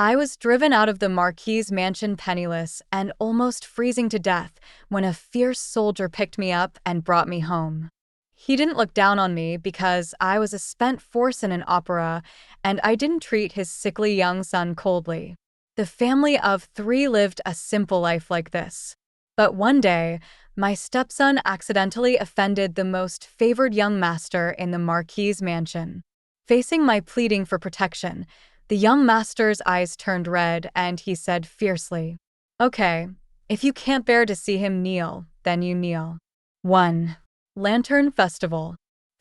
I was driven out of the Marquis's mansion penniless and almost freezing to death when a fierce soldier picked me up and brought me home. He didn't look down on me because I was a spent force in an opera, and I didn't treat his sickly young son coldly. The family of three lived a simple life like this. But one day, my stepson accidentally offended the most favored young master in the Marquis's mansion. Facing my pleading for protection, the young master's eyes turned red and he said fiercely, "Okay, if you can't bear to see him kneel, then you kneel." 1. Lantern Festival.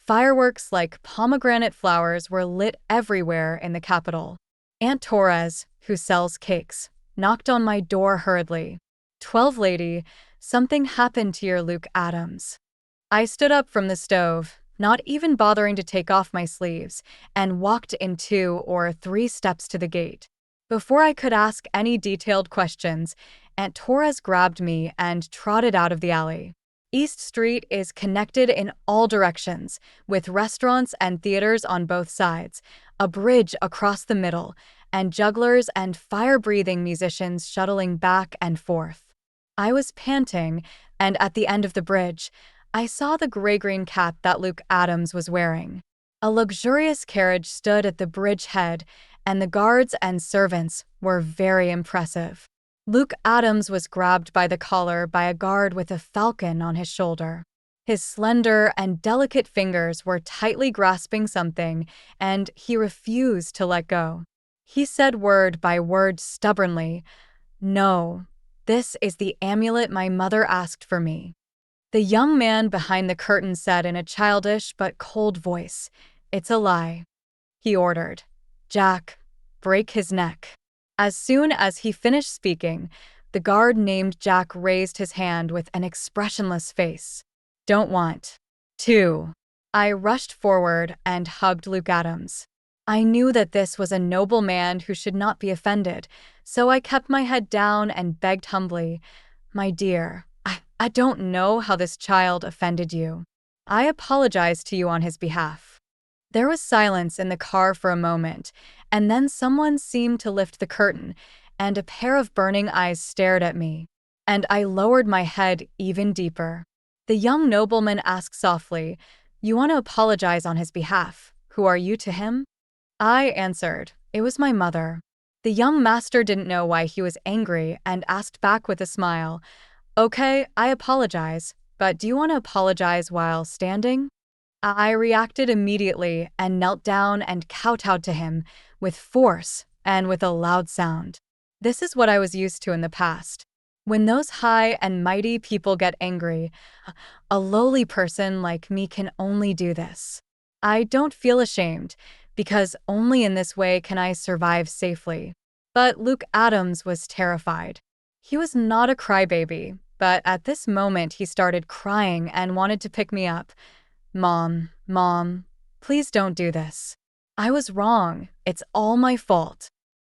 Fireworks like pomegranate flowers were lit everywhere in the capital. Aunt Torres, who sells cakes, knocked on my door hurriedly. "12 lady, something happened to your Luke Adams." I stood up from the stove, not even bothering to take off my sleeves, and walked in 2 or 3 steps to the gate. Before I could ask any detailed questions, Aunt Torres grabbed me and trotted out of the alley. East Street is connected in all directions, with restaurants and theaters on both sides, a bridge across the middle, and jugglers and fire-breathing musicians shuttling back and forth. I was panting, and at the end of the bridge, I saw the gray-green cap that Luke Adams was wearing. A luxurious carriage stood at the bridge head, and the guards and servants were very impressive. Luke Adams was grabbed by the collar by a guard with a falcon on his shoulder. His slender and delicate fingers were tightly grasping something, and he refused to let go. He said word by word stubbornly, "No, this is the amulet my mother asked for me." The young man behind the curtain said in a childish but cold voice, "It's a lie." He ordered, "Jack, break his neck." As soon as he finished speaking, the guard named Jack raised his hand with an expressionless face. "Don't want." 2. I rushed forward and hugged Luke Adams. I knew that this was a noble man who should not be offended, so I kept my head down and begged humbly, "My dear, I don't know how this child offended you. I apologize to you on his behalf." There was silence in the car for a moment, and then someone seemed to lift the curtain, and a pair of burning eyes stared at me. And I lowered my head even deeper. The young nobleman asked softly, "You want to apologize on his behalf. Who are you to him?" I answered, "It was my mother." The young master didn't know why he was angry and asked back with a smile, "Okay, I apologize, but do you want to apologize while standing?" I reacted immediately and knelt down and kowtowed to him, with force and with a loud sound. This is what I was used to in the past. When those high and mighty people get angry, a lowly person like me can only do this. I don't feel ashamed, because only in this way can I survive safely. But Luke Adams was terrified. He was not a crybaby, but at this moment he started crying and wanted to pick me up. Mom, please don't do this. I was wrong. It's all my fault."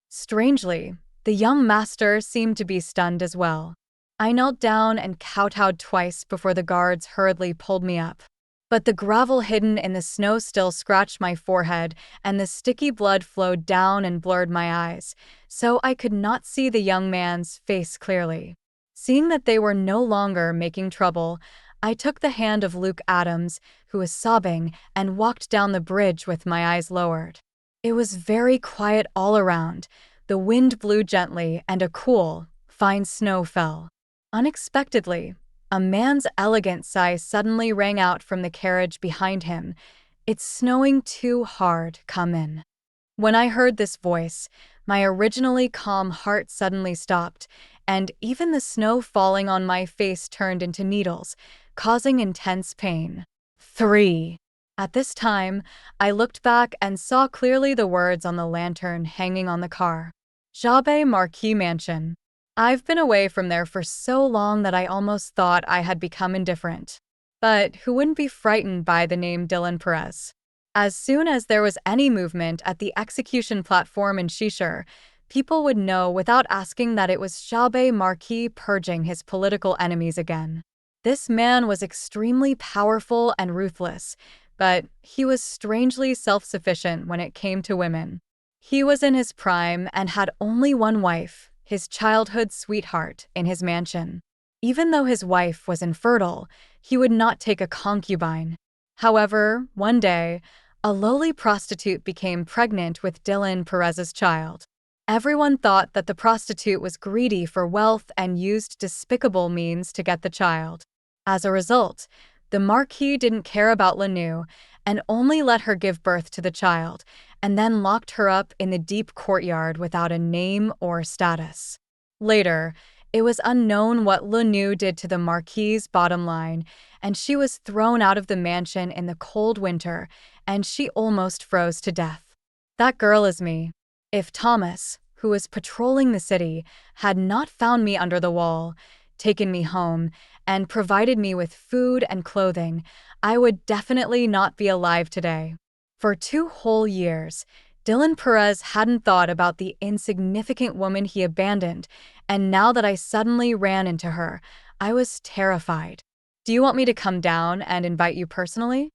Strangely, the young master seemed to be stunned as well. I knelt down and kowtowed twice before the guards hurriedly pulled me up. But the gravel hidden in the snow still scratched my forehead, and the sticky blood flowed down and blurred my eyes, so I could not see the young man's face clearly. Seeing that they were no longer making trouble, I took the hand of Luke Adams, who was sobbing, and walked down the bridge with my eyes lowered. It was very quiet all around. The wind blew gently, and a cool, fine snow fell. Unexpectedly, a man's elegant sigh suddenly rang out from the carriage behind him. "It's snowing too hard, come in." When I heard this voice, my originally calm heart suddenly stopped, and even the snow falling on my face turned into needles, causing intense pain. 3. At this time, I looked back and saw clearly the words on the lantern hanging on the car. Jabé Marquis Mansion. I've been away from there for so long that I almost thought I had become indifferent. But who wouldn't be frightened by the name Dylan Perez? As soon as there was any movement at the execution platform in Cheshire, people would know without asking that it was Jabé Marquis purging his political enemies again. This man was extremely powerful and ruthless, but he was strangely self-sufficient when it came to women. He was in his prime and had only one wife, his childhood sweetheart, in his mansion. Even though his wife was infertile, he would not take a concubine. However, one day, a lowly prostitute became pregnant with Dylan Perez's child. Everyone thought that the prostitute was greedy for wealth and used despicable means to get the child. As a result, the Marquis didn't care about Lanu and only let her give birth to the child, and then locked her up in the deep courtyard without a name or status. Later, it was unknown what Lanu did to the Marquis's bottom line, and she was thrown out of the mansion in the cold winter, and she almost froze to death. That girl is me. If Thomas, who was patrolling the city, had not found me under the wall, taken me home, and provided me with food and clothing, I would definitely not be alive today. For 2 whole years, Dylan Perez hadn't thought about the insignificant woman he abandoned, and now that I suddenly ran into her, I was terrified. "Do you want me to come down and invite you personally?"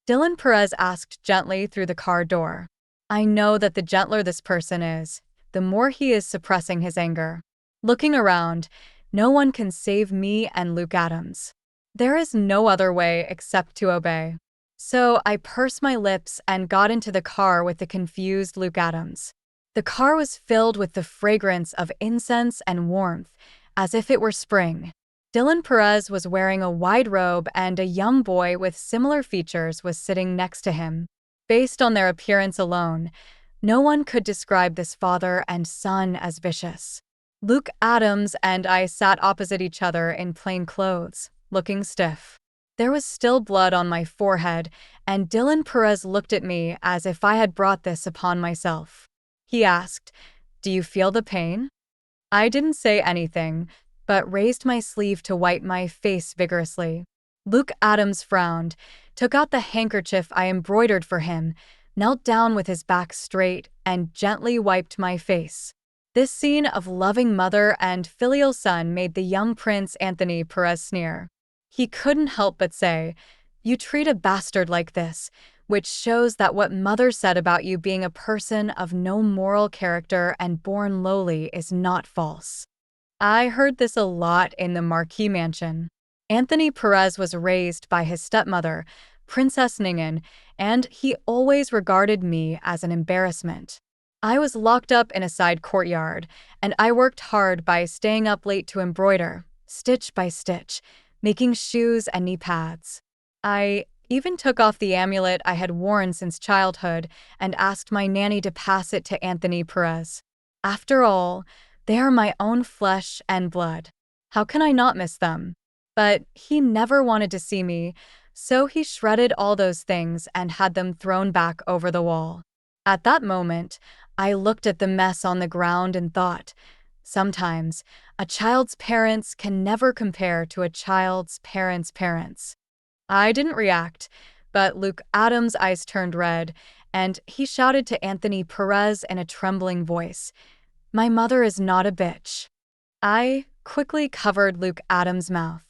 Dylan Perez asked gently through the car door. I know that the gentler this person is, the more he is suppressing his anger. Looking around, no one can save me and Luke Adams. There is no other way except to obey. So I pursed my lips and got into the car with the confused Luke Adams. The car was filled with the fragrance of incense and warmth, as if it were spring. Dylan Perez was wearing a wide robe and a young boy with similar features was sitting next to him. Based on their appearance alone, no one could describe this father and son as vicious. Luke Adams and I sat opposite each other in plain clothes, looking stiff. There was still blood on my forehead, and Dylan Perez looked at me as if I had brought this upon myself. He asked, "Do you feel the pain?" I didn't say anything, but raised my sleeve to wipe my face vigorously. Luke Adams frowned, took out the handkerchief I embroidered for him, knelt down with his back straight, and gently wiped my face. This scene of loving mother and filial son made the young Prince Anthony Perez sneer. He couldn't help but say, "You treat a bastard like this," which shows that what mother said about you being a person of no moral character and born lowly is not false. I heard this a lot in the Marquis mansion. Anthony Perez was raised by his stepmother, Princess Ningen, and he always regarded me as an embarrassment. I was locked up in a side courtyard, and I worked hard by staying up late to embroider, stitch by stitch, making shoes and knee pads. I even took off the amulet I had worn since childhood and asked my nanny to pass it to Anthony Perez. After all, they are my own flesh and blood. How can I not miss them? But he never wanted to see me, so he shredded all those things and had them thrown back over the wall. At that moment, I looked at the mess on the ground and thought, sometimes, a child's parents can never compare to a child's parents' parents. I didn't react, but Luke Adams' eyes turned red, and he shouted to Anthony Perez in a trembling voice, "My mother is not a bitch." I quickly covered Luke Adams' mouth.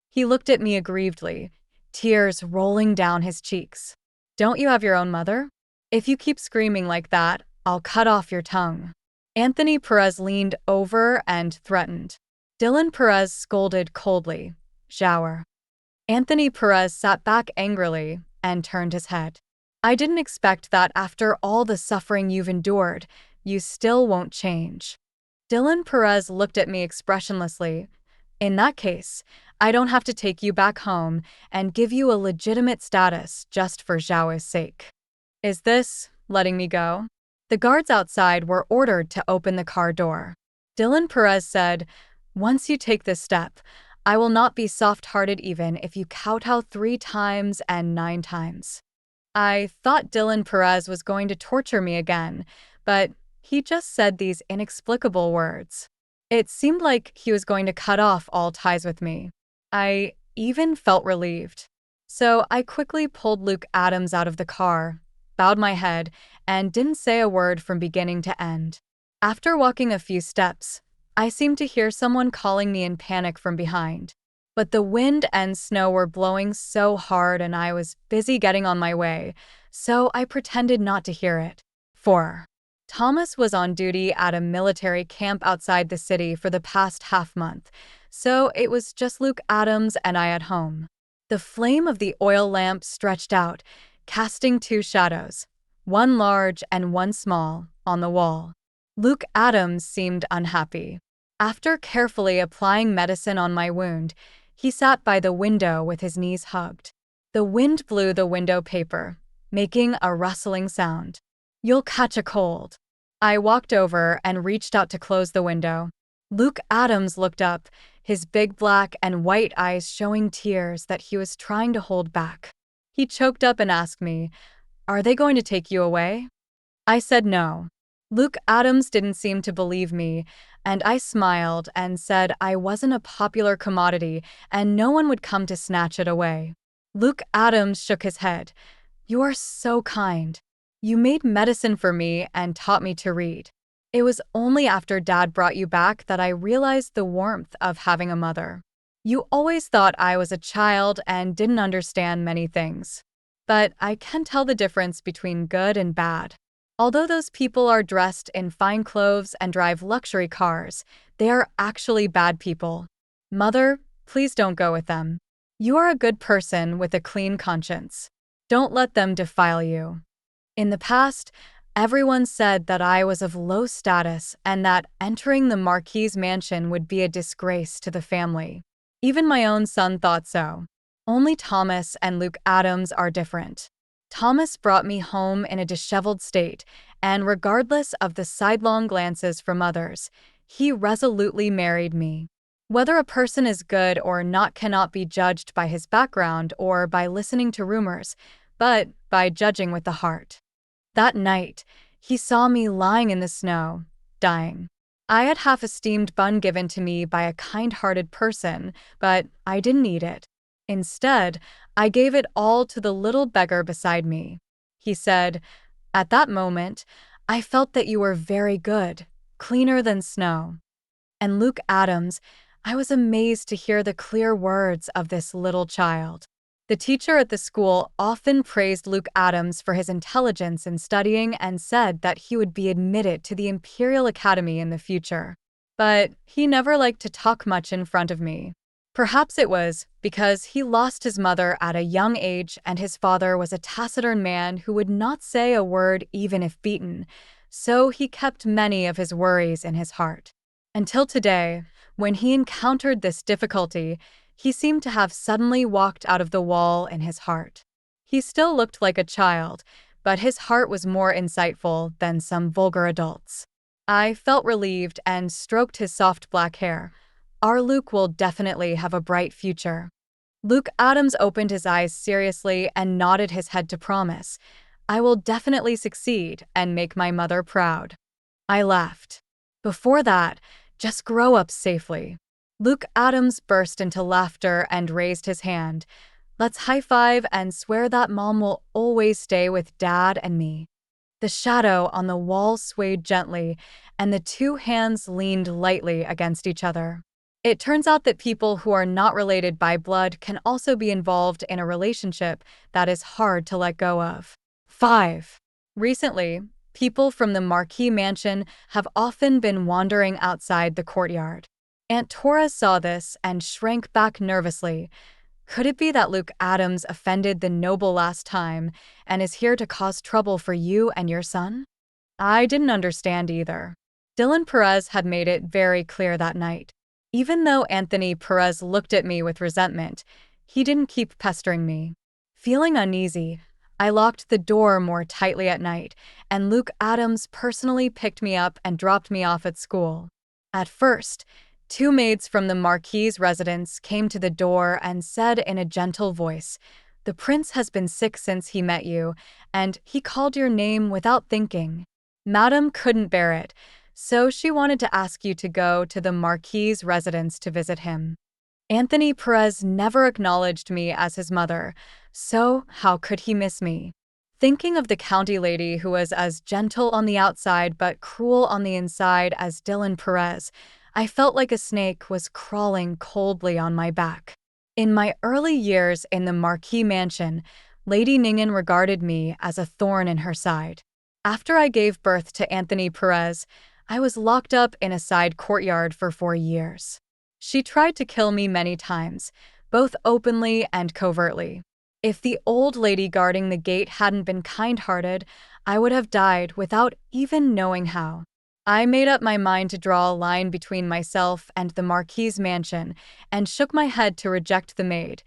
He looked at me aggrievedly, tears rolling down his cheeks. "Don't you have your own mother? If you keep screaming like that, I'll cut off your tongue." Anthony Perez leaned over and threatened. Dylan Perez scolded coldly, "Shower." Anthony Perez sat back angrily and turned his head. "I didn't expect that after all the suffering you've endured, you still won't change." Dylan Perez looked at me expressionlessly. "In that case, I don't have to take you back home and give you a legitimate status just for Zhao's sake. Is this letting me go?" The guards outside were ordered to open the car door. Dylan Perez said, "Once you take this step, I will not be soft-hearted even if you kowtow 3 times and 9 times. I thought Dylan Perez was going to torture me again, but he just said these inexplicable words. It seemed like he was going to cut off all ties with me. I even felt relieved. So I quickly pulled Luke Adams out of the car, bowed my head, and didn't say a word from beginning to end. After walking a few steps, I seemed to hear someone calling me in panic from behind. But the wind and snow were blowing so hard and I was busy getting on my way, so I pretended not to hear it. 4. Thomas was on duty at a military camp outside the city for the past half month, so it was just Luke Adams and I at home. The flame of the oil lamp stretched out, casting two shadows, one large and one small, on the wall. Luke Adams seemed unhappy. After carefully applying medicine on my wound, he sat by the window with his knees hugged. The wind blew the window paper, making a rustling sound. "You'll catch a cold." I walked over and reached out to close the window. Luke Adams looked up, his big black and white eyes showing tears that he was trying to hold back. He choked up and asked me, "Are they going to take you away?" I said no. Luke Adams didn't seem to believe me, and I smiled and said I wasn't a popular commodity and no one would come to snatch it away. Luke Adams shook his head. "You are so kind. You made medicine for me and taught me to read. It was only after Dad brought you back that I realized the warmth of having a mother. You always thought I was a child and didn't understand many things. But I can tell the difference between good and bad. Although those people are dressed in fine clothes and drive luxury cars, they are actually bad people. Mother, please don't go with them. You are a good person with a clean conscience. Don't let them defile you." In the past, everyone said that I was of low status and that entering the Marquis mansion would be a disgrace to the family. Even my own son thought so. Only Thomas and Luke Adams are different. Thomas brought me home in a disheveled state, and regardless of the sidelong glances from others, he resolutely married me. Whether a person is good or not cannot be judged by his background or by listening to rumors, but by judging with the heart. That night, he saw me lying in the snow, dying. I had half a steamed bun given to me by a kind-hearted person, but I didn't eat it. Instead, I gave it all to the little beggar beside me. He said, "At that moment, I felt that you were very good, cleaner than snow." And Luke Adams, I was amazed to hear the clear words of this little child. The teacher at the school often praised Luke Adams for his intelligence in studying and said that he would be admitted to the Imperial Academy in the future. But he never liked to talk much in front of me. Perhaps it was because he lost his mother at a young age and his father was a taciturn man who would not say a word even if beaten, so he kept many of his worries in his heart. Until today, when he encountered this difficulty, he seemed to have suddenly walked out of the wall in his heart. He still looked like a child, but his heart was more insightful than some vulgar adults. I felt relieved and stroked his soft black hair. Our Luke will definitely have a bright future. Luke Adams opened his eyes seriously and nodded his head to promise, "I will definitely succeed and make my mother proud." I laughed. "Before that, just grow up safely." Luke Adams burst into laughter and raised his hand. "Let's high-five and swear that Mom will always stay with Dad and me." The shadow on the wall swayed gently, and the two hands leaned lightly against each other. It turns out that people who are not related by blood can also be involved in a relationship that is hard to let go of. 5. Recently, people from the Marquis mansion have often been wandering outside the courtyard. Aunt Tora saw this and shrank back nervously. Could it be that Luke Adams offended the noble last time and is here to cause trouble for you and your son? I didn't understand either. Dylan Perez had made it very clear that night. Even though Anthony Perez looked at me with resentment, he didn't keep pestering me. Feeling uneasy, I locked the door more tightly at night, and Luke Adams personally picked me up and dropped me off at school. At first, two maids from the Marquis' residence came to the door and said in a gentle voice, "The prince has been sick since he met you, and he called your name without thinking. Madam couldn't bear it, so she wanted to ask you to go to the Marquis' residence to visit him." Anthony Perez never acknowledged me as his mother, so how could he miss me? Thinking of the county lady who was as gentle on the outside but cruel on the inside as Dylan Perez, I felt like a snake was crawling coldly on my back. In my early years in the Marquis mansion, Lady Ningen regarded me as a thorn in her side. After I gave birth to Anthony Perez, I was locked up in a side courtyard for 4 years. She tried to kill me many times, both openly and covertly. If the old lady guarding the gate hadn't been kind-hearted, I would have died without even knowing how. I made up my mind to draw a line between myself and the Marquis's mansion and shook my head to reject the maid.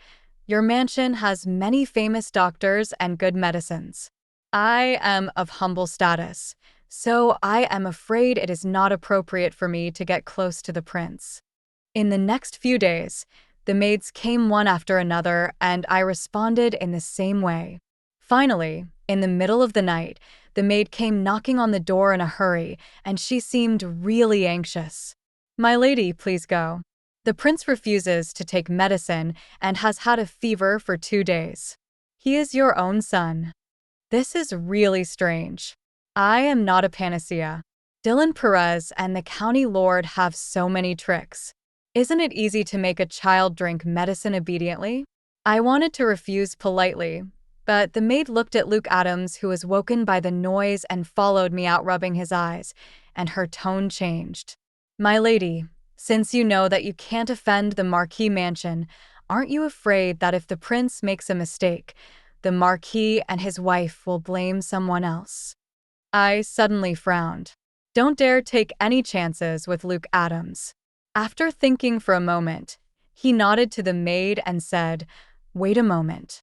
Your mansion has many famous doctors and good medicines. I am of humble status, so I am afraid it is not appropriate for me to get close to the prince. In the next few days, the maids came one after another, and I responded in the same way. Finally, in the middle of the night, the maid came knocking on the door in a hurry, and she seemed really anxious. My lady, please go. The prince refuses to take medicine and has had a fever for 2 days. He is your own son. This is really strange. I am not a panacea. Dylan Perez and the county lord have so many tricks. Isn't it easy to make a child drink medicine obediently? I wanted to refuse politely, but the maid looked at Luke Adams, who was woken by the noise and followed me out, rubbing his eyes, and her tone changed. My lady, since you know that you can't offend the Marquis mansion, aren't you afraid that if the prince makes a mistake, the Marquis and his wife will blame someone else? I suddenly frowned. Don't dare take any chances with Luke Adams. After thinking for a moment, he nodded to the maid and said, "Wait a moment."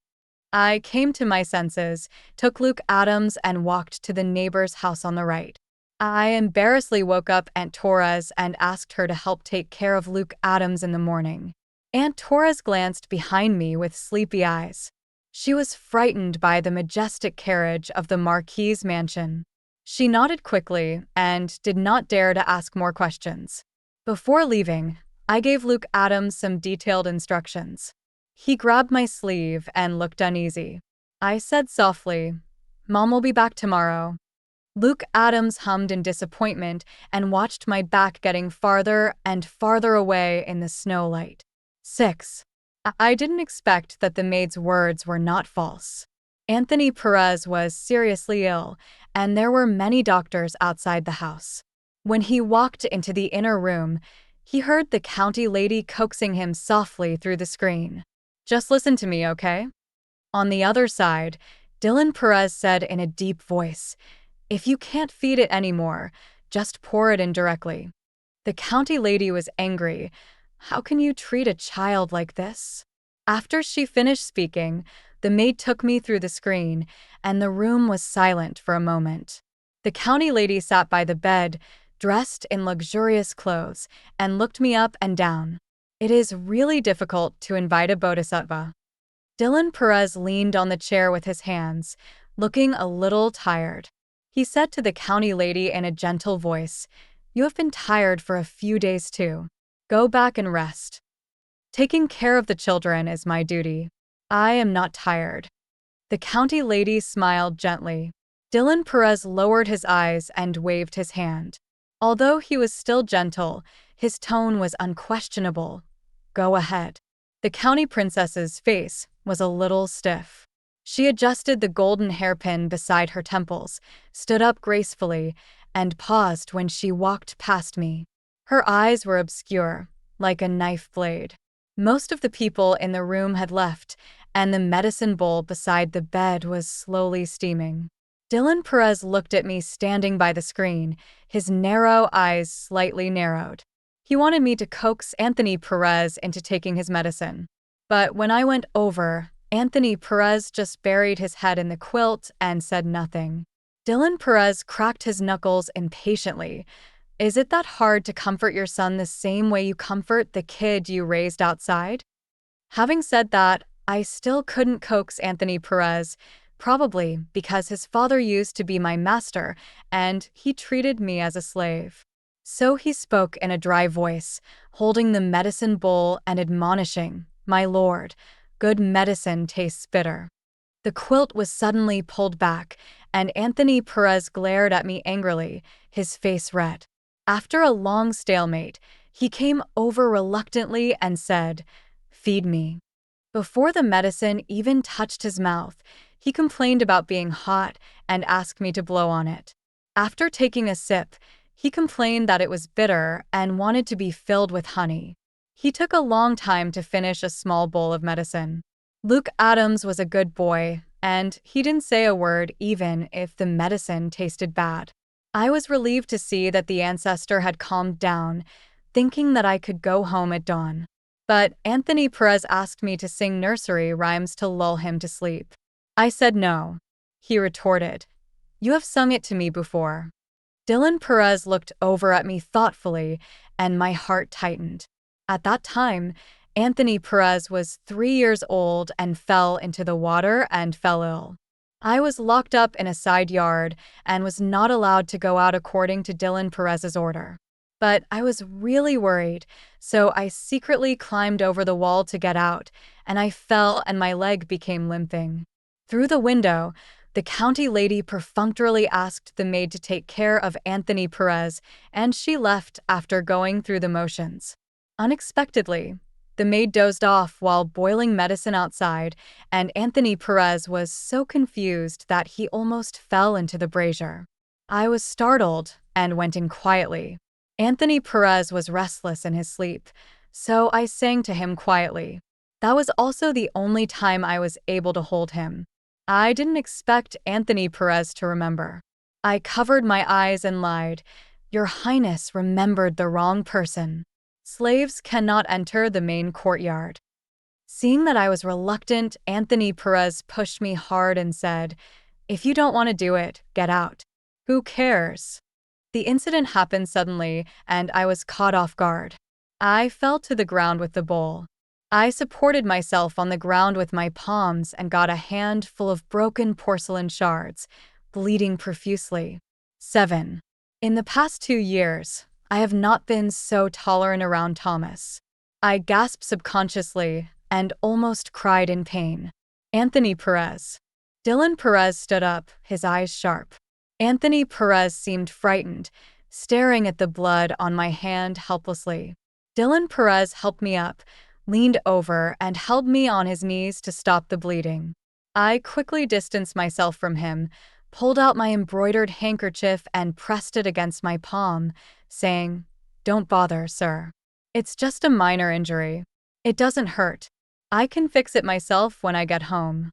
I came to my senses, took Luke Adams and walked to the neighbor's house on the right. I embarrassedly woke up Aunt Torres and asked her to help take care of Luke Adams in the morning. Aunt Torres glanced behind me with sleepy eyes. She was frightened by the majestic carriage of the Marquis's mansion. She nodded quickly and did not dare to ask more questions. Before leaving, I gave Luke Adams some detailed instructions. He grabbed my sleeve and looked uneasy. I said softly, "Mom will be back tomorrow." Luke Adams hummed in disappointment and watched my back getting farther and farther away in the snow light. 6. I didn't expect that the maid's words were not false. Anthony Perez was seriously ill, and there were many doctors outside the house. When he walked into the inner room, he heard the county lady coaxing him softly through the screen. "Just listen to me, okay?" On the other side, Dylan Perez said in a deep voice, "If you can't feed it anymore, just pour it in directly." The county lady was angry. How can you treat a child like this? After she finished speaking, the maid took me through the screen, and the room was silent for a moment. The county lady sat by the bed, dressed in luxurious clothes, and looked me up and down. It is really difficult to invite a bodhisattva. Dylan Perez leaned on the chair with his hands, looking a little tired. He said to the county lady in a gentle voice, "You have been tired for a few days too. Go back and rest. Taking care of the children is my duty. I am not tired." The county lady smiled gently. Dylan Perez lowered his eyes and waved his hand. Although he was still gentle, his tone was unquestionable. "Go ahead." The county princess's face was a little stiff. She adjusted the golden hairpin beside her temples, stood up gracefully, and paused when she walked past me. Her eyes were obscure, like a knife blade. Most of the people in the room had left, and the medicine bowl beside the bed was slowly steaming. Dylan Perez looked at me standing by the screen, his narrow eyes slightly narrowed. He wanted me to coax Anthony Perez into taking his medicine. But when I went over, Anthony Perez just buried his head in the quilt and said nothing. Dylan Perez cracked his knuckles impatiently. "Is it that hard to comfort your son the same way you comfort the kid you raised outside?" Having said that, I still couldn't coax Anthony Perez, probably because his father used to be my master and he treated me as a slave. So he spoke in a dry voice, holding the medicine bowl and admonishing, "My lord, good medicine tastes bitter." The quilt was suddenly pulled back, and Anthony Perez glared at me angrily, his face red. After a long stalemate, he came over reluctantly and said, "Feed me." Before the medicine even touched his mouth, he complained about being hot and asked me to blow on it. After taking a sip, he complained that it was bitter and wanted to be filled with honey. He took a long time to finish a small bowl of medicine. Luke Adams was a good boy, and he didn't say a word even if the medicine tasted bad. I was relieved to see that the ancestor had calmed down, thinking that I could go home at dawn. But Anthony Perez asked me to sing nursery rhymes to lull him to sleep. I said no. He retorted, "You have sung it to me before." Dylan Perez looked over at me thoughtfully, and my heart tightened. At that time, Anthony Perez was 3 years old and fell into the water and fell ill. I was locked up in a side yard and was not allowed to go out according to Dylan Perez's order. But I was really worried, so I secretly climbed over the wall to get out, and I fell and my leg became limping. Through the window, the county lady perfunctorily asked the maid to take care of Anthony Perez, and she left after going through the motions. Unexpectedly, the maid dozed off while boiling medicine outside, and Anthony Perez was so confused that he almost fell into the brazier. I was startled and went in quietly. Anthony Perez was restless in his sleep, so I sang to him quietly. That was also the only time I was able to hold him. I didn't expect Anthony Perez to remember. I covered my eyes and lied, "Your Highness remembered the wrong person. Slaves cannot enter the main courtyard." Seeing that I was reluctant, Anthony Perez pushed me hard and said, "If you don't want to do it, get out. Who cares?" The incident happened suddenly, and I was caught off guard. I fell to the ground with the bowl. I supported myself on the ground with my palms and got a hand full of broken porcelain shards, bleeding profusely. 7. In the past 2 years, I have not been so tolerant around Thomas. I gasped subconsciously and almost cried in pain. Anthony Perez. Dylan Perez stood up, his eyes sharp. Anthony Perez seemed frightened, staring at the blood on my hand helplessly. Dylan Perez helped me up, leaned over, and held me on his knees to stop the bleeding. I quickly distanced myself from him, pulled out my embroidered handkerchief and pressed it against my palm, saying, "Don't bother, sir. It's just a minor injury. It doesn't hurt. I can fix it myself when I get home."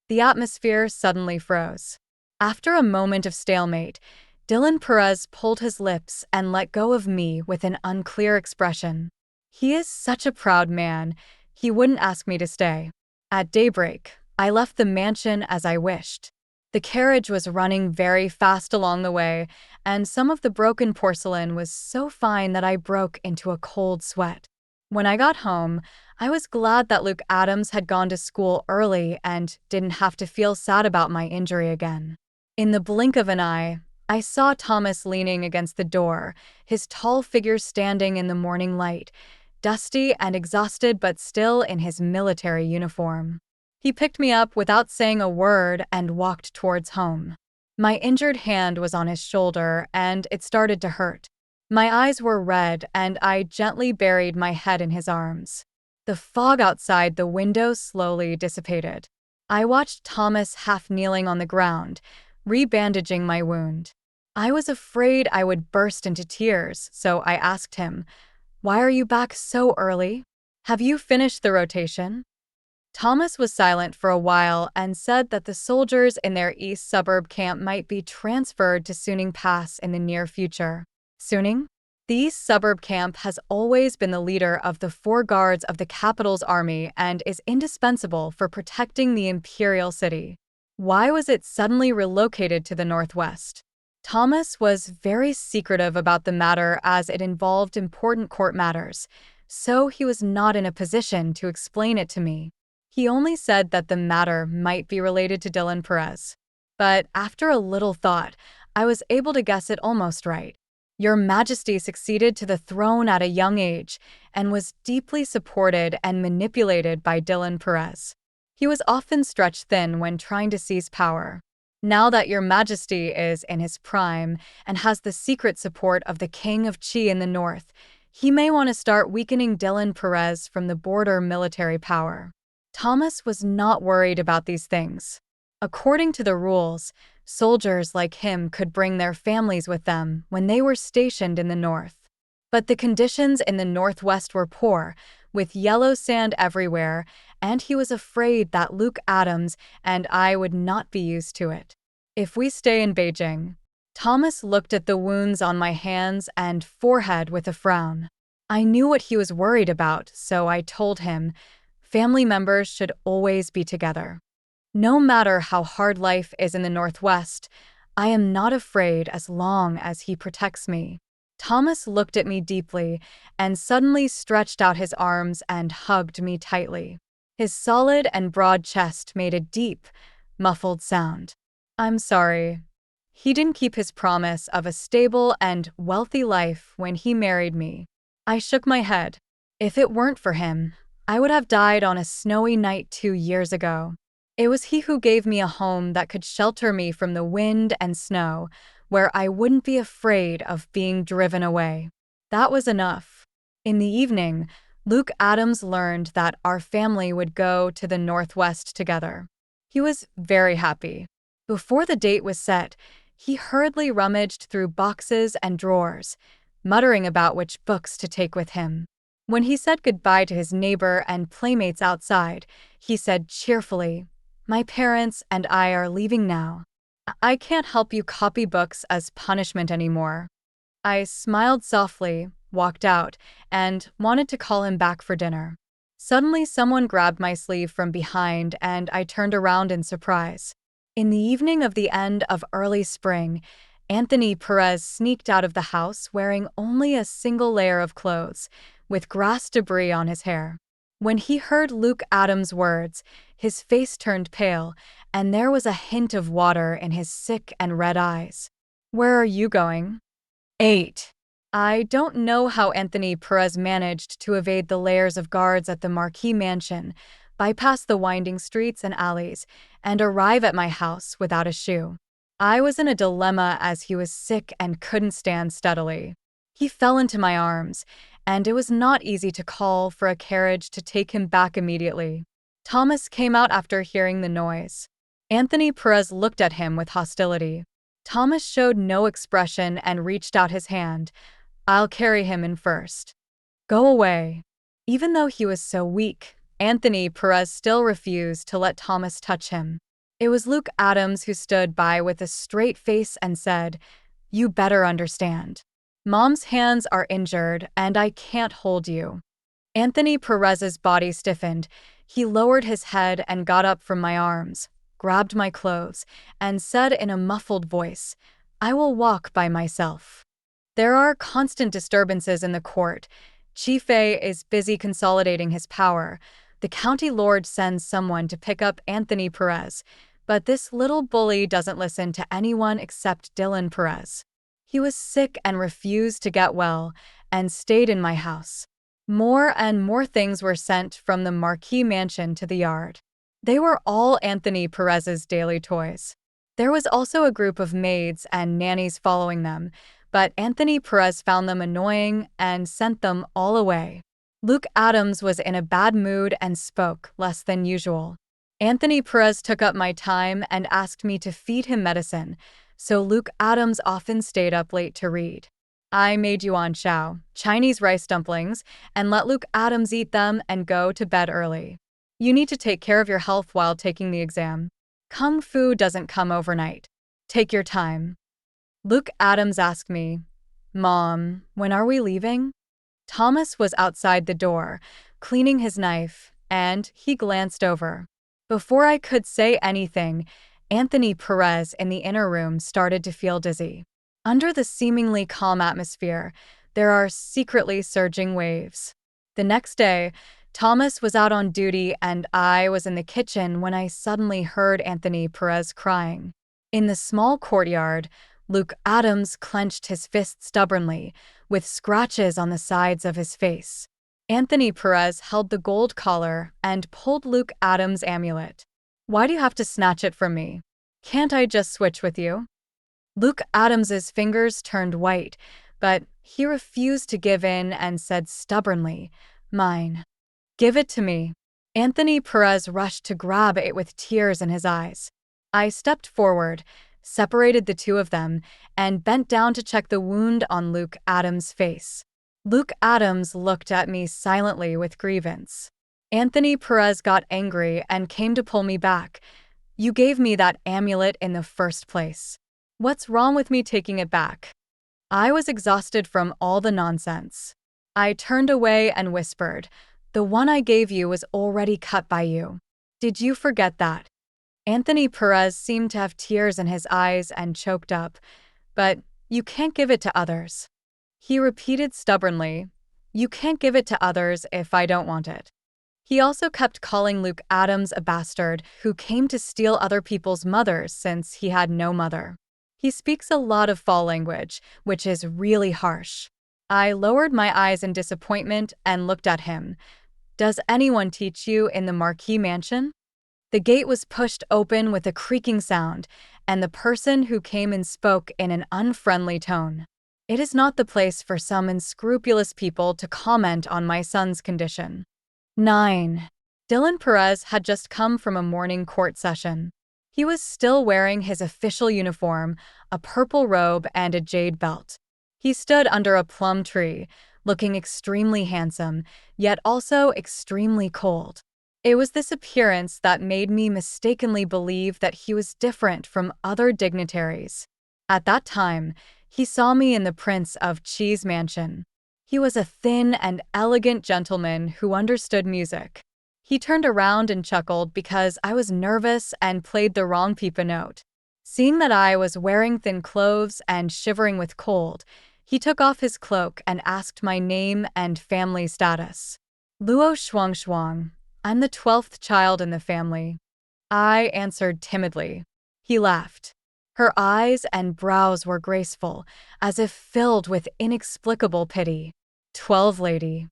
The atmosphere suddenly froze. After a moment of stalemate, Dylan Perez pulled his lips and let go of me with an unclear expression. He is such a proud man, he wouldn't ask me to stay. At daybreak, I left the mansion as I wished. The carriage was running very fast along the way, and some of the broken porcelain was so fine that I broke into a cold sweat. When I got home, I was glad that Luke Adams had gone to school early and didn't have to feel sad about my injury again. In the blink of an eye, I saw Thomas leaning against the door, his tall figure standing in the morning light, dusty and exhausted but still in his military uniform. He picked me up without saying a word and walked towards home. My injured hand was on his shoulder, and it started to hurt. My eyes were red, and I gently buried my head in his arms. The fog outside the window slowly dissipated. I watched Thomas half kneeling on the ground, rebandaging my wound. I was afraid I would burst into tears, so I asked him, "Why are you back so early? Have you finished the rotation?" Thomas was silent for a while and said that the soldiers in their east suburb camp might be transferred to Suning Pass in the near future. Suning? The east suburb camp has always been the leader of the 4 guards of the capital's army and is indispensable for protecting the imperial city. Why was it suddenly relocated to the northwest? Thomas was very secretive about the matter as it involved important court matters, so he was not in a position to explain it to me. He only said that the matter might be related to Dylan Perez. But after a little thought, I was able to guess it almost right. Your Majesty succeeded to the throne at a young age and was deeply supported and manipulated by Dylan Perez. He was often stretched thin when trying to seize power. Now that Your Majesty is in his prime and has the secret support of the King of Qi in the north, he may want to start weakening Dylan Perez from the border military power. Thomas was not worried about these things. According to the rules, Soldiers like him could bring their families with them when they were stationed in the north. But the conditions in the northwest were poor, with yellow sand everywhere, and he was afraid that Luke Adams and I would not be used to it. If we stay in Beijing. Thomas looked at the wounds on my hands and forehead with a frown. I knew what he was worried about, so I told him, family members should always be together. No matter how hard life is in the Northwest, I am not afraid as long as he protects me. Thomas looked at me deeply and suddenly stretched out his arms and hugged me tightly. His solid and broad chest made a deep, muffled sound. I'm sorry. He didn't keep his promise of a stable and wealthy life when he married me. I shook my head. If it weren't for him, I would have died on a snowy night 2 years ago. It was he who gave me a home that could shelter me from the wind and snow, where I wouldn't be afraid of being driven away. That was enough. In the evening, Luke Adams learned that our family would go to the Northwest together. He was very happy. Before the date was set, he hurriedly rummaged through boxes and drawers, muttering about which books to take with him. When he said goodbye to his neighbor and playmates outside, he said cheerfully, "My parents and I are leaving now. I can't help you copy books as punishment anymore." I smiled softly, walked out, and wanted to call him back for dinner. Suddenly, someone grabbed my sleeve from behind, and I turned around in surprise. In the evening of the end of early spring, Anthony Perez sneaked out of the house wearing only a single layer of clothes, with grass debris on his hair. When he heard Luke Adams' words, his face turned pale, and there was a hint of water in his sick and red eyes. "Where are you going?" 8. I don't know how Anthony Perez managed to evade the layers of guards at the Marquis mansion, bypass the winding streets and alleys, and arrive at my house without a shoe. I was in a dilemma as he was sick and couldn't stand steadily. He fell into my arms, and it was not easy to call for a carriage to take him back immediately. Thomas came out after hearing the noise. Anthony Perez looked at him with hostility. Thomas showed no expression and reached out his hand. "I'll carry him in first." "Go away." Even though he was so weak, Anthony Perez still refused to let Thomas touch him. It was Luke Adams who stood by with a straight face and said, "You better understand. Mom's hands are injured and I can't hold you." Anthony Perez's body stiffened. He lowered his head and got up from my arms, grabbed my clothes, and said in a muffled voice, "I will walk by myself." There are constant disturbances in the court. Chief A is busy consolidating his power. The county lord sends someone to pick up Anthony Perez, but this little bully doesn't listen to anyone except Dylan Perez. He was sick and refused to get well, and stayed in my house. More and more things were sent from the Marquis mansion to the yard. They were all Anthony Perez's daily toys. There was also a group of maids and nannies following them, but Anthony Perez found them annoying and sent them all away. Luke Adams was in a bad mood and spoke less than usual. Anthony Perez took up my time and asked me to feed him medicine, so Luke Adams often stayed up late to read. I made yuan shao, Chinese rice dumplings, and let Luke Adams eat them and go to bed early. You need to take care of your health while taking the exam. Kung Fu doesn't come overnight. Take your time. Luke Adams asked me, "Mom, when are we leaving?" Thomas was outside the door, cleaning his knife, and he glanced over. Before I could say anything, Anthony Perez in the inner room started to feel dizzy. Under the seemingly calm atmosphere, there are secretly surging waves. The next day, Thomas was out on duty and I was in the kitchen when I suddenly heard Anthony Perez crying. In the small courtyard, Luke Adams clenched his fist stubbornly, with scratches on the sides of his face. Anthony Perez held the gold collar and pulled Luke Adams' amulet. "Why do you have to snatch it from me? Can't I just switch with you?" Luke Adams's fingers turned white, but he refused to give in and said stubbornly, "Mine. Give it to me." Anthony Perez rushed to grab it with tears in his eyes. I stepped forward, separated the two of them, and bent down to check the wound on Luke Adams' face. Luke Adams looked at me silently with grievance. Anthony Perez got angry and came to pull me back. "You gave me that amulet in the first place. What's wrong with me taking it back?" I was exhausted from all the nonsense. I turned away and whispered, "The one I gave you was already cut by you. Did you forget that?" Anthony Perez seemed to have tears in his eyes and choked up. "But you can't give it to others." He repeated stubbornly, "You can't give it to others if I don't want it." He also kept calling Luke Adams a bastard who came to steal other people's mothers since he had no mother. He speaks a lot of foul language, which is really harsh. I lowered my eyes in disappointment and looked at him. "Does anyone teach you in the Marquis mansion?" The gate was pushed open with a creaking sound, and the person who came in spoke in an unfriendly tone. "It is not the place for some unscrupulous people to comment on my son's condition." 9. Dylan Perez had just come from a morning court session. He was still wearing his official uniform, a purple robe and a jade belt. He stood under a plum tree, looking extremely handsome, yet also extremely cold. It was this appearance that made me mistakenly believe that he was different from other dignitaries. At that time, he saw me in the Prince of Cheese mansion. He was a thin and elegant gentleman who understood music. He turned around and chuckled because I was nervous and played the wrong pipa note. Seeing that I was wearing thin clothes and shivering with cold, he took off his cloak and asked my name and family status. "Luo Shuang Shuang. I'm the 12th child in the family." I answered timidly. He laughed. Her eyes and brows were graceful, as if filled with inexplicable pity. 12 lady.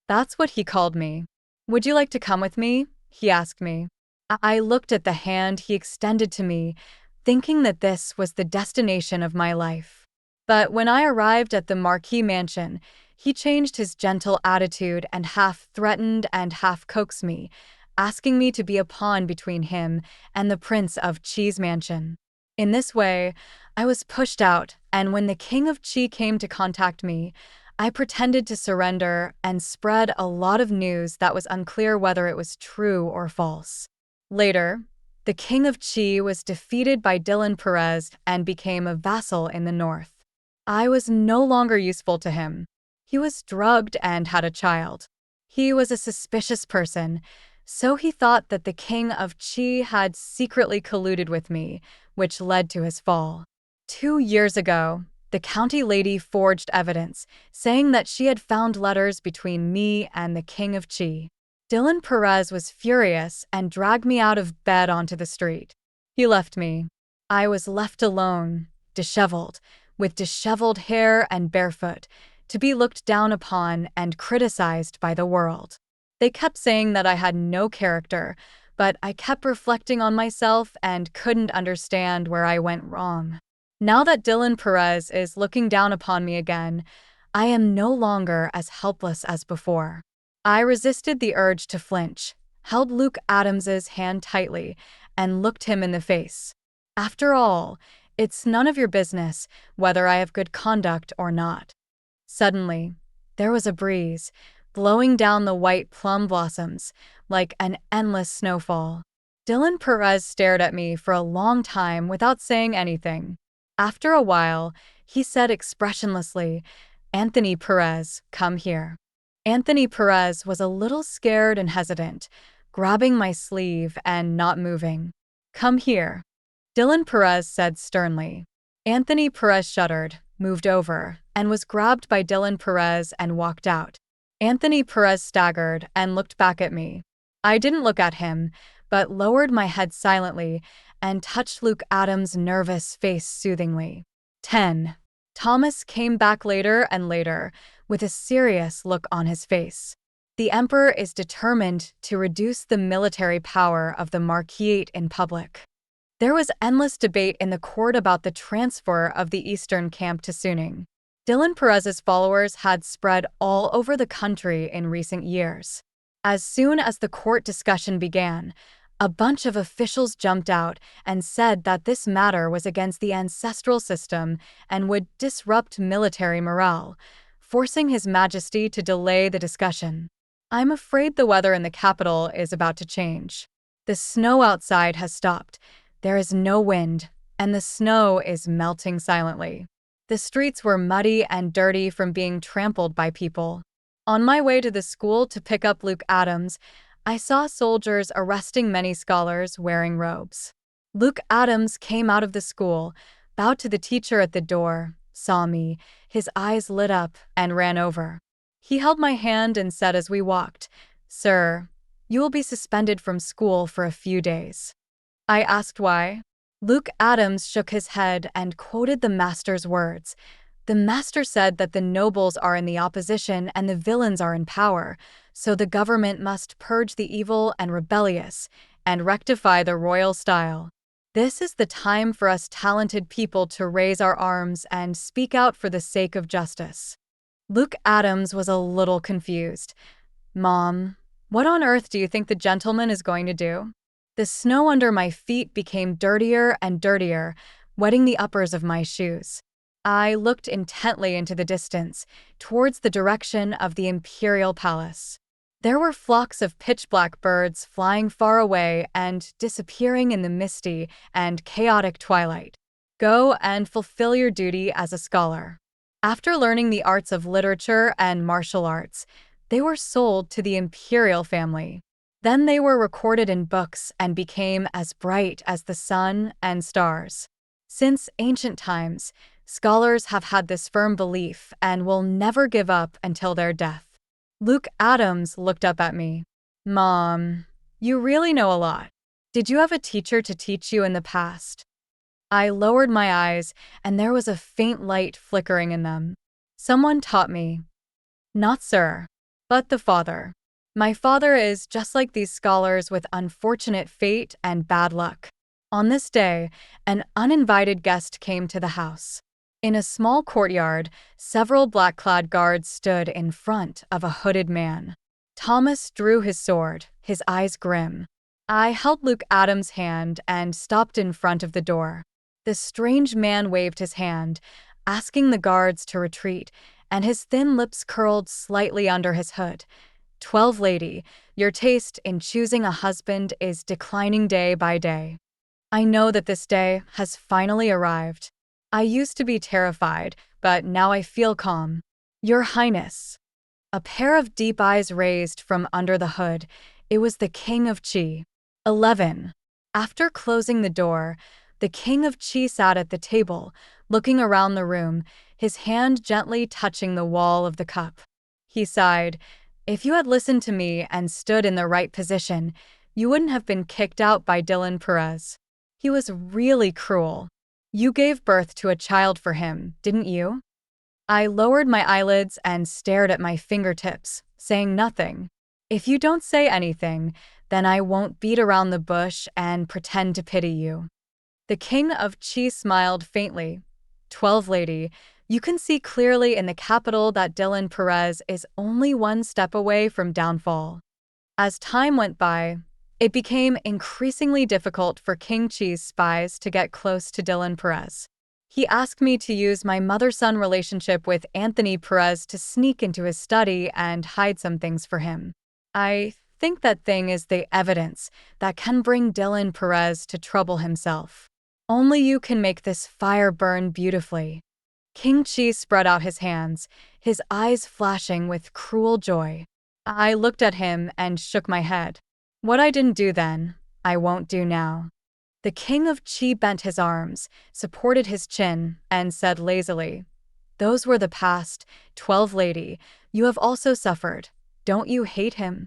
That's what he called me. "Would you like to come with me?" he asked me. I looked at the hand he extended to me, thinking that this was the destination of my life. But when I arrived at the Marquis mansion, he changed his gentle attitude and half threatened and half coaxed me, asking me to be a pawn between him and the Prince of Cheese mansion. In this way, I was pushed out, and when the King of Chi came to contact me, I pretended to surrender and spread a lot of news that was unclear whether it was true or false. Later, the King of Chi was defeated by Dylan Perez and became a vassal in the north. I was no longer useful to him. He was drugged and had a child. He was a suspicious person, so he thought that the King of Chi had secretly colluded with me, which led to his fall. 2 years ago, the county lady forged evidence, saying that she had found letters between me and the King of Chi. Dylan Perez was furious and dragged me out of bed onto the street. He left me. I was left alone, disheveled, with disheveled hair and barefoot, to be looked down upon and criticized by the world. They kept saying that I had no character, but I kept reflecting on myself and couldn't understand where I went wrong. Now that Dylan Perez is looking down upon me again, I am no longer as helpless as before. I resisted the urge to flinch, held Luke Adams's hand tightly, and looked him in the face. After all, it's none of your business whether I have good conduct or not. Suddenly, there was a breeze, blowing down the white plum blossoms like an endless snowfall. Dylan Perez stared at me for a long time without saying anything. After a while, he said expressionlessly, "Anthony Perez, come here." Anthony Perez was a little scared and hesitant, grabbing my sleeve and not moving. "Come here," Dylan Perez said sternly. Anthony Perez shuddered, moved over, and was grabbed by Dylan Perez and walked out. Anthony Perez staggered and looked back at me. I didn't look at him, but lowered my head silently and touched Luke Adams' nervous face soothingly. 10. Thomas came back later and later, with a serious look on his face. The Emperor is determined to reduce the military power of the Marquis in public. There was endless debate in the court about the transfer of the eastern camp to Suning. Dylan Perez's followers had spread all over the country in recent years. As soon as the court discussion began, A bunch of officials jumped out and said that this matter was against the ancestral system and would disrupt military morale, forcing His Majesty to delay the discussion. I'm afraid the weather in the capital is about to change. The snow outside has stopped. There is no wind, and the snow is melting silently. The streets were muddy and dirty from being trampled by people. On my way to the school to pick up Luke Adams, I saw soldiers arresting many scholars wearing robes. Luke Adams came out of the school, bowed to the teacher at the door, saw me, his eyes lit up, and ran over. He held my hand and said as we walked, "Sir, you will be suspended from school for a few days." I asked why. Luke Adams shook his head and quoted the master's words. The master said that the nobles are in the opposition and the villains are in power, so the government must purge the evil and rebellious and rectify the royal style. This is the time for us talented people to raise our arms and speak out for the sake of justice. Luke Adams was a little confused. "Mom, what on earth do you think the gentleman is going to do?" The snow under my feet became dirtier and dirtier, wetting the uppers of my shoes. I looked intently into the distance, towards the direction of the imperial palace. There were flocks of pitch-black birds flying far away and disappearing in the misty and chaotic twilight. Go and fulfill your duty as a scholar. After learning the arts of literature and martial arts, they were sold to the imperial family. Then they were recorded in books and became as bright as the sun and stars. Since ancient times, scholars have had this firm belief and will never give up until their death. Luke Adams looked up at me. "Mom, you really know a lot. Did you have a teacher to teach you in the past?" I lowered my eyes, and there was a faint light flickering in them. "Someone taught me." "Not sir, but the father. My father is just like these scholars with unfortunate fate and bad luck. On this day, an uninvited guest came to the house. In a small courtyard, several black-clad guards stood in front of a hooded man. Thomas drew his sword, his eyes grim. I held Luke Adams' hand and stopped in front of the door. The strange man waved his hand, asking the guards to retreat, and his thin lips curled slightly under his hood. "12 lady, your taste in choosing a husband is declining day by day. I know that this day has finally arrived. I used to be terrified, but now I feel calm. Your Highness." A pair of deep eyes raised from under the hood. It was the King of Qi. 11. After closing the door, the King of Qi sat at the table, looking around the room, his hand gently touching the wall of the cup. He sighed. "If you had listened to me and stood in the right position, you wouldn't have been kicked out by Dylan Perez. He was really cruel. You gave birth to a child for him, didn't you?" I lowered my eyelids and stared at my fingertips, saying nothing. "If you don't say anything, then I won't beat around the bush and pretend to pity you." The King of Qi smiled faintly. 12 lady, you can see clearly in the capital that Dylan Perez is only one step away from downfall. As time went by, it became increasingly difficult for King Qi's spies to get close to Dylan Perez. He asked me to use my mother-son relationship with Anthony Perez to sneak into his study and hide some things for him. I think that thing is the evidence that can bring Dylan Perez to trouble himself. Only you can make this fire burn beautifully. King Qi spread out his hands, his eyes flashing with cruel joy. I looked at him and shook my head. What I didn't do then, I won't do now. The King of Qi bent his arms, supported his chin, and said lazily, "Those were the past, 12 lady. You have also suffered. Don't you hate him?"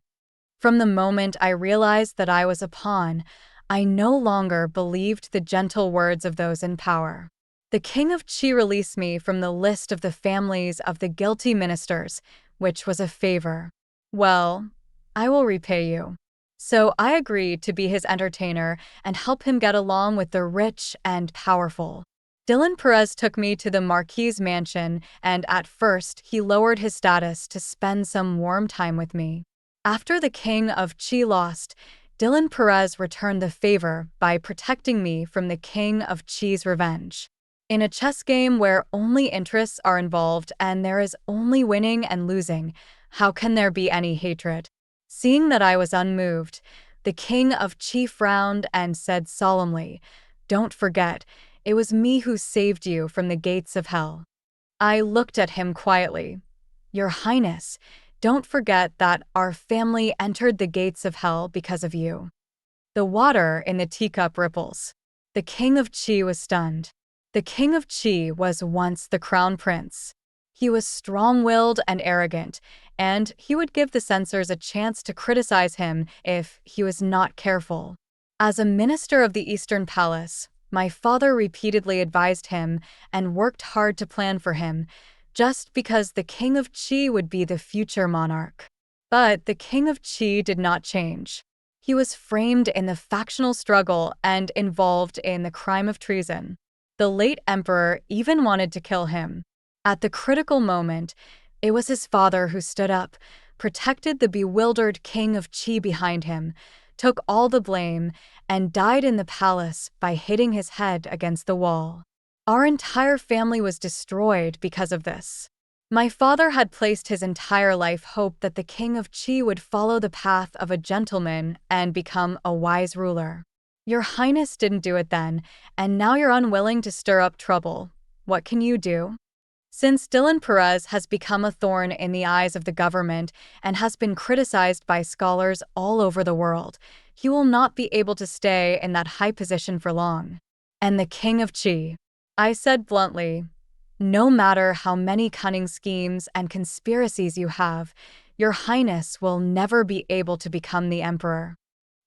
From the moment I realized that I was a pawn, I no longer believed the gentle words of those in power. The King of Qi released me from the list of the families of the guilty ministers, which was a favor. "Well, I will repay you." So I agreed to be his entertainer and help him get along with the rich and powerful. Dylan Perez took me to the Marquis's mansion, and at first he lowered his status to spend some warm time with me. After the King of Qi lost, Dylan Perez returned the favor by protecting me from the king of cheese revenge. In a chess game where only interests are involved and there is only winning and losing, how can there be any hatred? Seeing that I was unmoved, the king of cheese frowned and said solemnly, "Don't forget, it was me who saved you from the gates of hell." I looked at him quietly. "Your Highness, don't forget that our family entered the gates of hell because of you." The water in the teacup ripples. The king of Chi was stunned. The king of Chi was once the crown prince. He was strong-willed and arrogant, and he would give the censors a chance to criticize him if he was not careful. As a minister of the Eastern Palace, my father repeatedly advised him and worked hard to plan for him, just because the king of Chi would be the future monarch. But the king of Chi did not change. He was framed in the factional struggle and involved in the crime of treason. The late emperor even wanted to kill him. At the critical moment, it was his father who stood up, protected the bewildered king of Chi behind him, took all the blame, and died in the palace by hitting his head against the wall. Our entire family was destroyed because of this. My father had placed his entire life hope that the king of Chi would follow the path of a gentleman and become a wise ruler. Your Highness didn't do it then, and now you're unwilling to stir up trouble. What can you do? Since Dylan Perez has become a thorn in the eyes of the government and has been criticized by scholars all over the world, he will not be able to stay in that high position for long. And the king of Chi, I said bluntly, no matter how many cunning schemes and conspiracies you have, your Highness will never be able to become the emperor.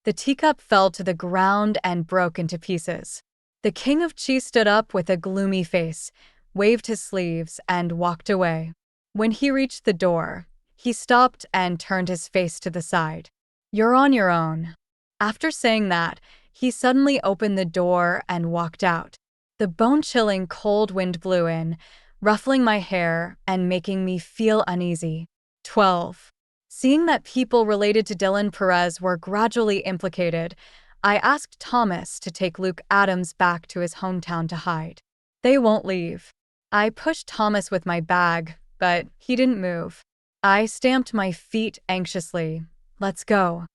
The teacup fell to the ground and broke into pieces. The king of Chi stood up with a gloomy face, waved his sleeves, and walked away. When he reached the door, he stopped and turned his face to the side. "You're on your own." After saying that, he suddenly opened the door and walked out. The bone-chilling cold wind blew in, ruffling my hair and making me feel uneasy. 12. Seeing that people related to Dylan Perez were gradually implicated, I asked Thomas to take Luke Adams back to his hometown to hide. "They won't leave." I pushed Thomas with my bag, but he didn't move. I stamped my feet anxiously. "Let's go.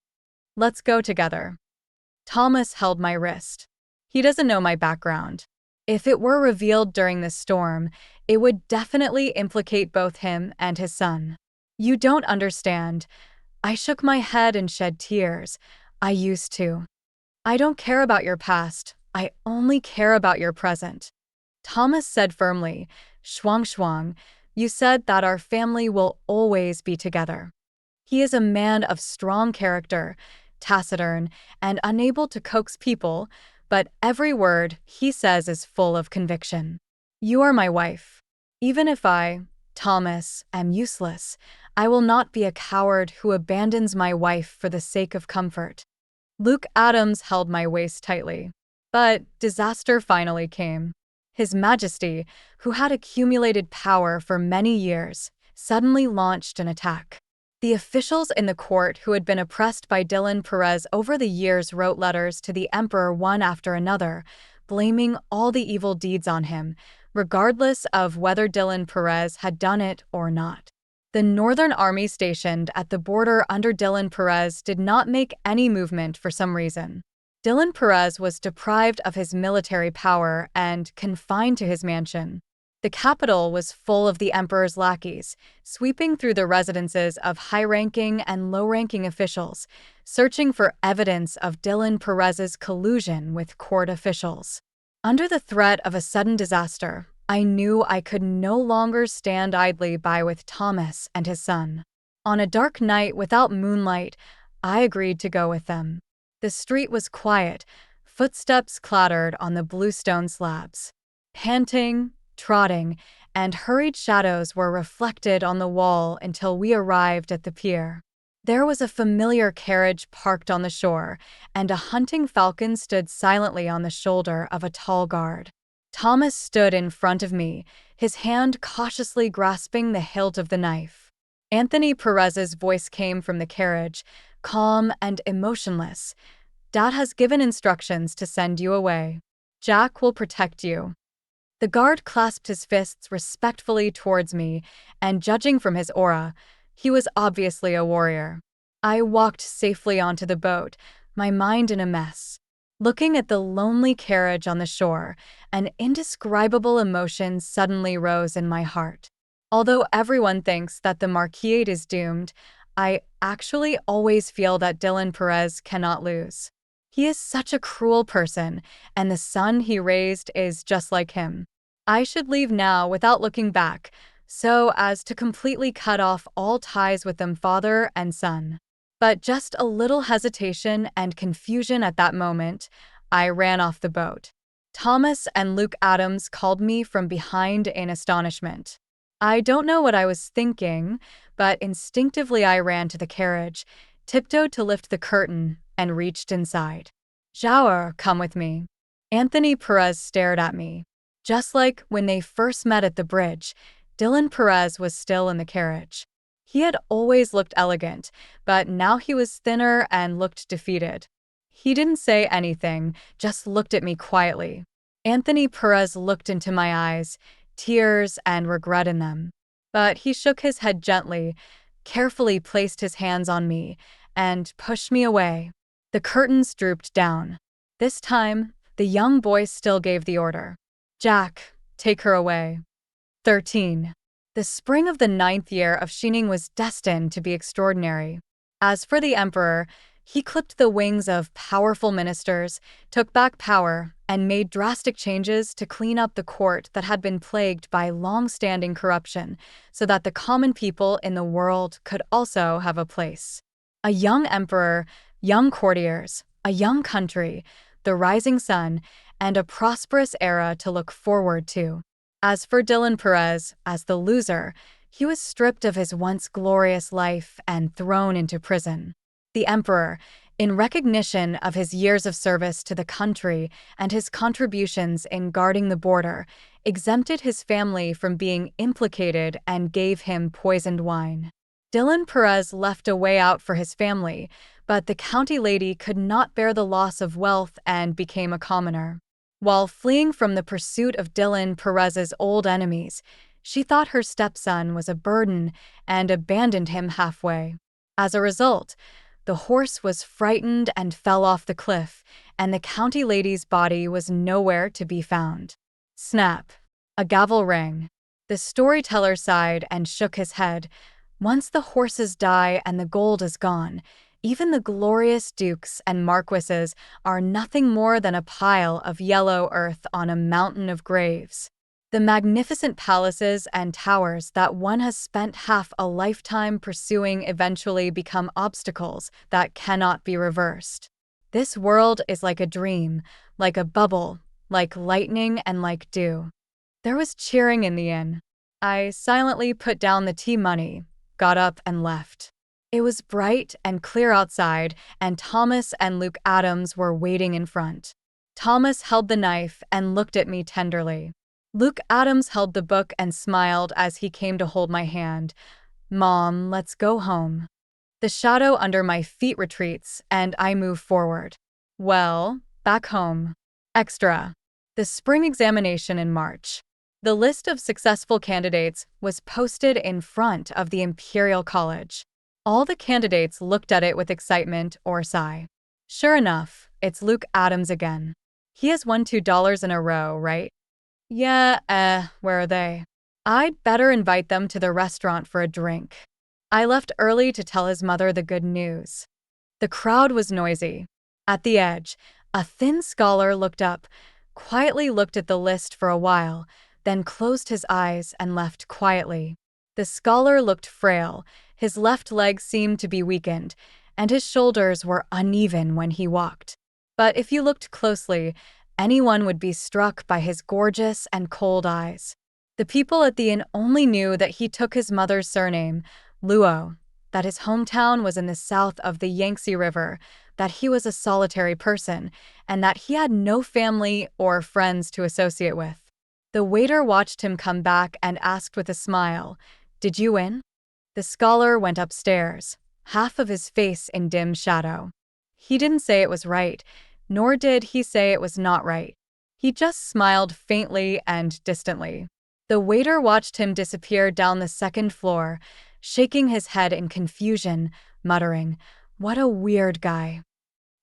Let's go together." Thomas held my wrist. He doesn't know my background. If it were revealed during the storm, it would definitely implicate both him and his son. "You don't understand." I shook my head and shed tears. "I used to. I don't care about your past. I only care about your present." Thomas said firmly, "Shuang Shuang, you said that our family will always be together." He is a man of strong character, taciturn, and unable to coax people, but every word he says is full of conviction. "You are my wife. Even if I, Thomas, am useless, I will not be a coward who abandons my wife for the sake of comfort." Luke Adams held my waist tightly. But disaster finally came. His Majesty, who had accumulated power for many years, suddenly launched an attack. The officials in the court who had been oppressed by Dylan Perez over the years wrote letters to the emperor one after another, blaming all the evil deeds on him, regardless of whether Dylan Perez had done it or not. The Northern Army stationed at the border under Dylan Perez did not make any movement for some reason. Dylan Perez was deprived of his military power and confined to his mansion. The capital was full of the emperor's lackeys, sweeping through the residences of high-ranking and low-ranking officials, searching for evidence of Dylan Perez's collusion with court officials. Under the threat of a sudden disaster, I knew I could no longer stand idly by with Thomas and his son. On a dark night without moonlight, I agreed to go with them. The street was quiet, footsteps clattered on the bluestone slabs. Panting, trotting, and hurried shadows were reflected on the wall until we arrived at the pier. There was a familiar carriage parked on the shore, and a hunting falcon stood silently on the shoulder of a tall guard. Thomas stood in front of me, his hand cautiously grasping the hilt of the knife. Anthony Perez's voice came from the carriage, calm and emotionless. Dad has given instructions to send you away. Jack will protect you. The guard clasped his fists respectfully towards me, and judging from his aura, he was obviously a warrior. I walked safely onto the boat, my mind in a mess. Looking at the lonely carriage on the shore, an indescribable emotion suddenly rose in my heart. Although everyone thinks that the Marquise is doomed, I actually always feel that Dylan Perez cannot lose. He is such a cruel person, and the son he raised is just like him. I should leave now without looking back, so as to completely cut off all ties with them father and son. But just a little hesitation and confusion at that moment, I ran off the boat. Thomas and Luke Adams called me from behind in astonishment. I don't know what I was thinking, but instinctively I ran to the carriage, tiptoed to lift the curtain, and reached inside. Jower, come with me. Anthony Perez stared at me. Just like when they first met at the bridge, Dylan Perez was still in the carriage. He had always looked elegant, but now he was thinner and looked defeated. He didn't say anything, just looked at me quietly. Anthony Perez looked into my eyes, tears and regret in them. But he shook his head gently, carefully placed his hands on me, and pushed me away. The curtains drooped down. This time, the young boy still gave the order. Jack, take her away. 13. The spring of the 9th year of Shining was destined to be extraordinary. As for the emperor, he clipped the wings of powerful ministers, took back power, and made drastic changes to clean up the court that had been plagued by long-standing corruption, so that the common people in the world could also have a place. A young emperor, young courtiers, a young country, the rising sun, and a prosperous era to look forward to. As for Dylan Perez, as the loser, he was stripped of his once glorious life and thrown into prison. The emperor, in recognition of his years of service to the country and his contributions in guarding the border, exempted his family from being implicated and gave him poisoned wine. Dylan Perez left a way out for his family, but the county lady could not bear the loss of wealth and became a commoner. While fleeing from the pursuit of Dylan Perez's old enemies, she thought her stepson was a burden and abandoned him halfway. As a result, the horse was frightened and fell off the cliff, and the county lady's body was nowhere to be found. Snap! A gavel rang. The storyteller sighed and shook his head. Once the horses die and the gold is gone, even the glorious dukes and marquises are nothing more than a pile of yellow earth on a mountain of graves. The magnificent palaces and towers that one has spent half a lifetime pursuing eventually become obstacles that cannot be reversed. This world is like a dream, like a bubble, like lightning and like dew. There was cheering in the inn. I silently put down the tea money, got up and left. It was bright and clear outside, and Thomas and Luke Adams were waiting in front. Thomas held the knife and looked at me tenderly. Luke Adams held the book and smiled as he came to hold my hand. Mom, let's go home. The shadow under my feet retreats, and I move forward. Well, back home. Extra. The spring examination in March. The list of successful candidates was posted in front of the Imperial College. All the candidates looked at it with excitement or sigh. Sure enough, it's Luke Adams again. He has won $2 in a row, right? Yeah, where are they? I'd better invite them to the restaurant for a drink. I left early to tell his mother the good news. The crowd was noisy. At the edge, a thin scholar looked up, quietly looked at the list for a while, then closed his eyes and left quietly. The scholar looked frail, his left leg seemed to be weakened, and his shoulders were uneven when he walked. But if you looked closely, anyone would be struck by his gorgeous and cold eyes. The people at the inn only knew that he took his mother's surname, Luo, that his hometown was in the south of the Yangtze River, that he was a solitary person, and that he had no family or friends to associate with. The waiter watched him come back and asked with a smile, "Did you win?" The scholar went upstairs. half of his face in dim shadow. He didn't say it was right, nor did he say it was not right. He just smiled faintly and distantly. The waiter watched him disappear down the second floor, shaking his head in confusion, muttering, "What a weird guy."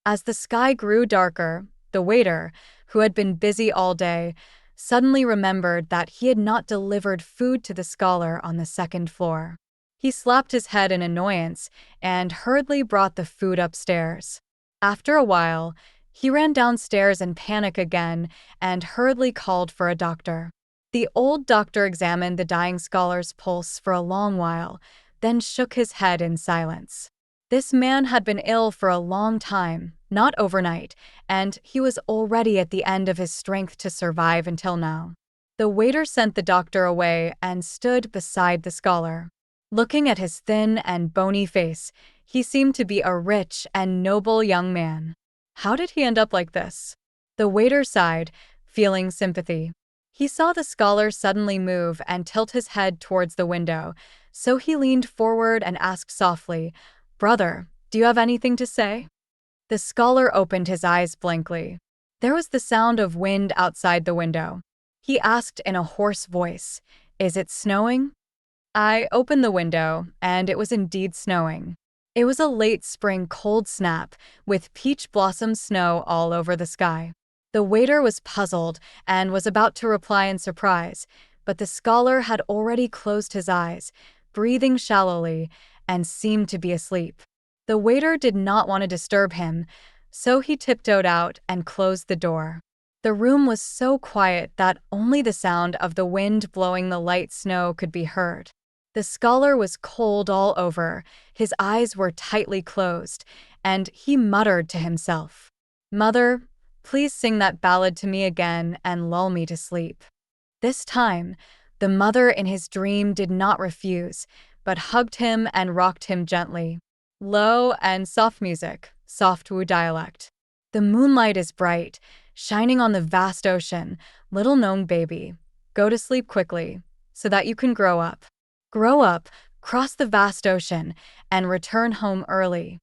As the sky grew darker, the waiter, who had been busy all day, suddenly remembered that he had not delivered food to the scholar on the second floor. He slapped his head in annoyance and hurriedly brought the food upstairs. After a while, he ran downstairs in panic again and hurriedly called for a doctor. The old doctor examined the dying scholar's pulse for a long while, then shook his head in silence. This man had been ill for a long time, not overnight, and he was already at the end of his strength to survive until now. The waiter sent the doctor away and stood beside the scholar. Looking at his thin and bony face, he seemed to be a rich and noble young man. How did he end up like this? The waiter sighed, feeling sympathy. He saw the scholar suddenly move and tilt his head towards the window, so he leaned forward and asked softly, "Brother, do you have anything to say?" The scholar opened his eyes blankly. There was the sound of wind outside the window. He asked in a hoarse voice, "Is it snowing?" I opened the window, and it was indeed snowing. It was a late spring cold snap, with peach blossom snow all over the sky. The waiter was puzzled and was about to reply in surprise, but the scholar had already closed his eyes, breathing shallowly, and seemed to be asleep. The waiter did not want to disturb him, so he tiptoed out and closed the door. The room was so quiet that only the sound of the wind blowing the light snow could be heard. The scholar was cold all over, his eyes were tightly closed, and he muttered to himself, "Mother, please sing that ballad to me again and lull me to sleep." This time, the mother in his dream did not refuse, but hugged him and rocked him gently. Low and soft music, soft Wu dialect. The moonlight is bright, shining on the vast ocean. Little gnome baby, go to sleep quickly, so that you can grow up. Grow up, cross the vast ocean, and return home early.